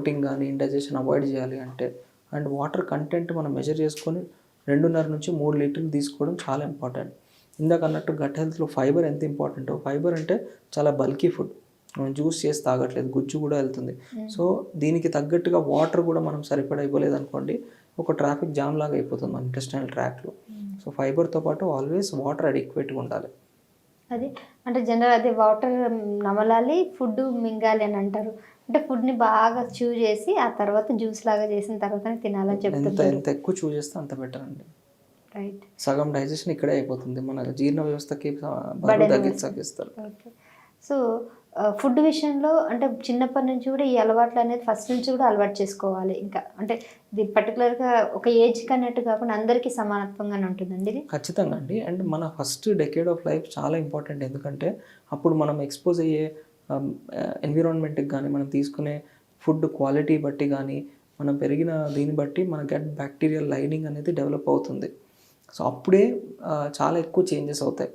Bloating కానీ indigestion avoid చేయాలి అంటే, అండ్ వాటర్ కంటెంట్ మనం మెజర్ చేసుకొని 2.5 నుంచి 3 లీటర్లు తీసుకోవడం చాలా ఇంపార్టెంట్. ఇందాక అన్నట్టు గట్ హెల్త్లో ఫైబర్ ఎంత ఇంపార్టెంటో, ఫైబర్ అంటే చాలా బల్కీ ఫుడ్, మనం జ్యూస్ చేసి తాగట్లేదు, గుజ్జు కూడా వెళ్తుంది. సో దీనికి తగ్గట్టుగా వాటర్ కూడా మనం సరిపడా ఇవ్వలేదనుకోండి, ఒక ట్రాఫిక్ జామ్ లాగా అయిపోతుంది మన ఇంటెస్టైనల్ ట్రాక్లో. సో ఫైబర్తో పాటు ఆల్వేస్ వాటర్ అడిక్వేట్గా ఉండాలి. అది అంటే జనరల్ అదే వాటర్ నమలాలి, ఫుడ్ మింగాలి అని అంటారు. అంటే ఫుడ్ని బాగా చూ చేసి ఆ తర్వాత జ్యూస్ లాగా చేసిన తర్వాతనే తినాలని చెప్తారు. ఎంత ఎక్కువ చూస్ చేస్తే అంత బెటర్ అండి. రైట్. సగం డైజెషన్ ఇక్కడే అయిపోతుంది, మన జీర్ణ వ్యవస్థకి బరువు తగ్గిస్తారు. ఓకే. సో ఫుడ్ విషయంలో అంటే చిన్నప్పటి నుంచి కూడా ఈ అలవాట్లు అనేది ఫస్ట్ నుంచి కూడా అలవాటు చేసుకోవాలి. ఇంకా అంటే ఇది పర్టికులర్గా ఒక ఏజ్కి అన్నట్టు కాకుండా అందరికీ సమానత్వంగానే ఉంటుందండి ఇది. ఖచ్చితంగా అండి. అండ్ మన ఫస్ట్ డెకేడ్ ఆఫ్ లైఫ్ చాలా ఇంపార్టెంట్. ఎందుకంటే అప్పుడు మనం ఎక్స్పోజ్ అయ్యే ఎన్విరాన్మెంట్కి కానీ, మనం తీసుకునే ఫుడ్ క్వాలిటీ బట్టి కానీ, మనం పెరిగిన దీన్ని బట్టి మన గట్ బ్యాక్టీరియల్ లైనింగ్ అనేది డెవలప్ అవుతుంది. సో అప్పుడే చాలా ఎక్కువ చేంజెస్ అవుతాయి.